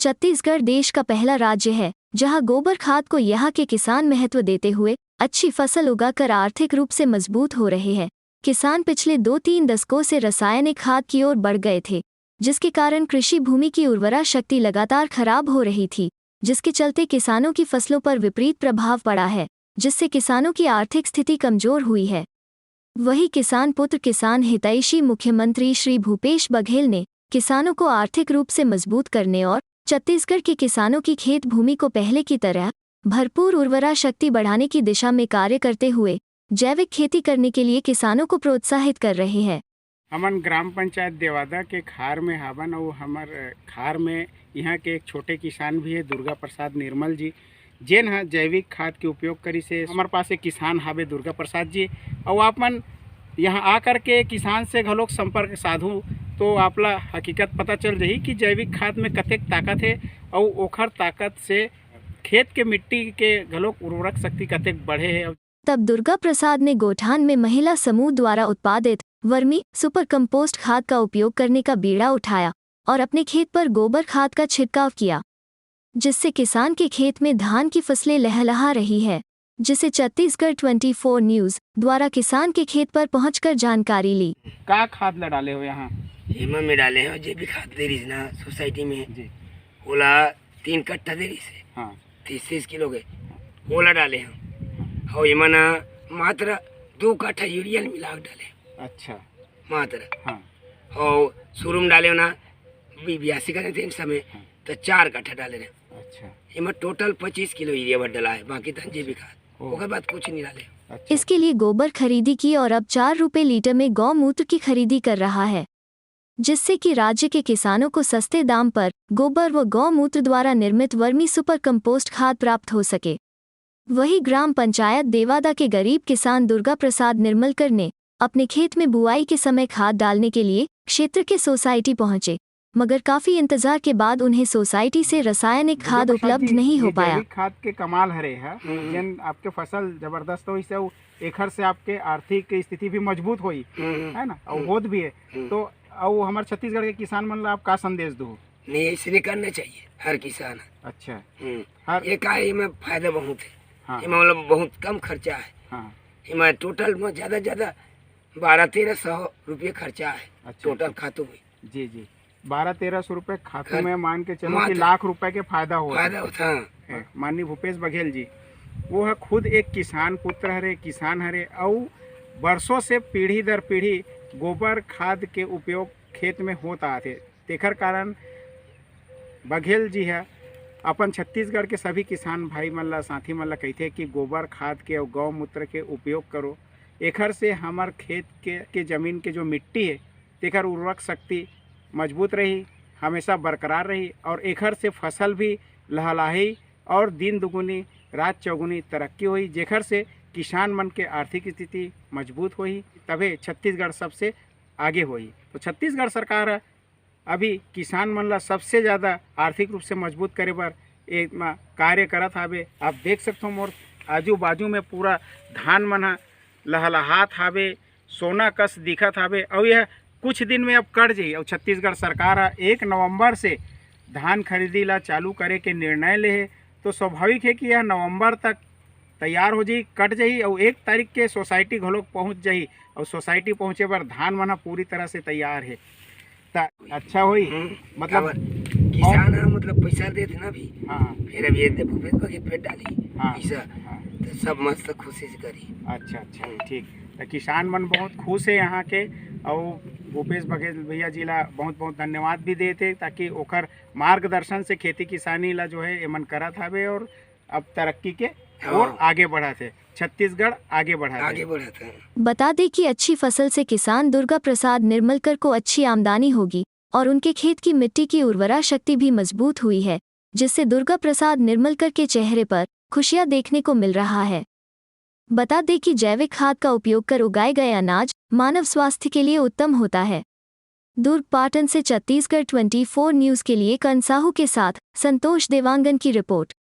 छत्तीसगढ़ देश का पहला राज्य है जहां गोबर खाद को यहाँ के किसान महत्व देते हुए अच्छी फसल उगाकर आर्थिक रूप से मजबूत हो रहे हैं। किसान पिछले 2-3 दशकों से रासायनिक खाद की ओर बढ़ गए थे, जिसके कारण कृषि भूमि की उर्वरा शक्ति लगातार खराब हो रही थी, जिसके चलते किसानों की फसलों पर विपरीत प्रभाव पड़ा है, जिससे किसानों की आर्थिक स्थिति कमजोर हुई है। वही किसान पुत्र किसान हितैषी मुख्यमंत्री श्री भूपेश बघेल ने किसानों को आर्थिक रूप से मजबूत करने और छत्तीसगढ़ के किसानों की खेत भूमि को पहले की तरह भरपूर उर्वरा शक्ति बढ़ाने की दिशा में कार्य करते हुए जैविक खेती करने के लिए किसानों को प्रोत्साहित कर रहे हैं। हमन ग्राम पंचायत देवादा के खार में हावन और हमार खार में यहाँ के एक छोटे किसान भी है दुर्गा प्रसाद निर्मल जी, जेन हा जैविक खाद के उपयोग करी से हमारे पास एक किसान हावे दुर्गा प्रसाद जी, और आप मन यहाँ आकर के किसान से घलोक संपर्क साधु तो आपला हकीकत पता चल रही कि जैविक खाद में कतेक ताकत है और ओखर ताकत से खेत के मिट्टी के घलोक उर्वरक शक्ति कतेक बढ़े है। तब दुर्गा प्रसाद ने गोठान में महिला समूह द्वारा उत्पादित वर्मी सुपर कंपोस्ट खाद का उपयोग करने का बीड़ा उठाया और अपने खेत पर गोबर खाद का छिड़काव किया, जिससे किसान के खेत में धान की फसलें लहलहा रही है, जिसे छत्तीसगढ़ 24 न्यूज द्वारा किसान के खेत पर पहुंचकर जानकारी ली। का खाद ला डाले हो यहाँ? हेमा में डाले हैं जैविक खाद दे रही ना सोसाइटी में जी, ओला 3 कट्टा दे रही से हाँ 30 किलो के ओला डाले हैं और हेमा ना मात्र 2 कट्टा यूरिया मिला डाले। अच्छा मात्र हाँ। और शुरू में डाले ना 82 करे थे समय हाँ। तो 4 कट्टा डाले रहे। अच्छा हेमा टोटल 25 किलो यूरिया भर डाला है, बाकी तो जैविक खाद उसके बाद कुछ नहीं डाले। अच्छा। इसके लिए गोबर खरीदी की और अब 4 रुपए लीटर में गौमूत्र की खरीदी कर रहा है, जिससे कि राज्य के किसानों को सस्ते दाम पर गोबर व गौमूत्र द्वारा निर्मित वर्मी सुपर कंपोस्ट खाद प्राप्त हो सके। वही ग्राम पंचायत देवादा के गरीब किसान दुर्गा प्रसाद निर्मलकर ने अपने खेत में बुआई के समय खाद डालने के लिए क्षेत्र के सोसाइटी पहुंचे, मगर काफी इंतजार के बाद उन्हें सोसाइटी से रासायनिक खाद उपलब्ध नहीं हो पाया। खाद के कमाल हरे है, जन आपके फसल जबरदस्त हो से एखर से आपके आर्थिक स्थिति भी मजबूत होई है ना, और होत भी है। तो और हमारे छत्तीसगढ़ के किसान मन ला आप का संदेश दो? नहीं ऐसे करना चाहिए हर किसान। अच्छा हर एक में फायदा बहुत है हाँ। मतलब बहुत कम खर्चा है हाँ। टोटल में ज्यादा 1200-1300 रुपये खर्चा है। अच्छा, टोटल खातों में जी 1200-1300 रुपये खातों में मान के चलो कि लाख रुपए के फायदा होता है। माननीय भूपेश बघेल जी वो है खुद एक किसान पुत्र हरे, किसान हरे, और वर्षों से पीढ़ी दर पीढ़ी गोबर खाद के उपयोग खेत में होता आते, तेखर कारण बघेल जी है अपन छत्तीसगढ़ के सभी किसान भाई मन ला साथी मन ला कहते कि गोबर खाद के और गौमूत्र के उपयोग करो। एखर से हमार खेत के जमीन के जो मिट्टी है तेखर उर्वरक शक्ति मजबूत रही, हमेशा बरकरार रही, और एखर से फसल भी लहलहाई और दिन दुगुनी रात चौगुनी तरक्की हुई, जेखर से किसान मन के आर्थिक स्थिति मजबूत हुई, तबे छत्तीसगढ़ सबसे आगे हुई। तो छत्तीसगढ़ सरकार अभी किसान मन ला सबसे ज़्यादा आर्थिक रूप से मजबूत करे बर एक कार्य करत हावे। आप देख सकते हो मोर आजू बाजू में पूरा धान मन ह लहलहात हावे, सोना कस दिखत हावे, और यह कुछ दिन में अब कट जाई। और छत्तीसगढ़ सरकार 1 नवंबर से धान खरीदी ला चालू करे के निर्णय ले है, तो स्वाभाविक है कि यह नवंबर तक तैयार हो जाई, कट जाई, और 1 तारीख के सोसाइटी घलोक पहुँच जाई, और सोसाइटी पहुँचे पर धान मना पूरी तरह से तैयार है। अच्छा हुई मतलब किसान मतलब पैसा देते ना भी हाँ। फिर अब ये भूपेश बघेल पेट डाली हाँ। पैसा हाँ। तो सब मस्त खुशी से करी। अच्छा ठीक, तो किसान मन बहुत खुश है यहाँ के, और भूपेश बघेल भैया जी ला बहुत बहुत धन्यवाद भी देते, ताकि ओकर मार्गदर्शन से खेती किसानी ला जो है ये मन करत हावे और अब तरक्की के और आगे बढ़ा थे, छत्तीसगढ़ आगे बढ़ा थे। बता दें कि अच्छी फसल से किसान दुर्गा प्रसाद निर्मलकर को अच्छी आमदनी होगी और उनके खेत की मिट्टी की उर्वरा शक्ति भी मजबूत हुई है, जिससे दुर्गा प्रसाद निर्मलकर के चेहरे पर खुशियां देखने को मिल रहा है। बता दें कि जैविक खाद का उपयोग कर उगाए गए अनाज मानव स्वास्थ्य के लिए उत्तम होता है। दुर्ग पाटन से छत्तीसगढ़ 24 न्यूज के लिए कंसाहू के साथ संतोष देवांगन की रिपोर्ट।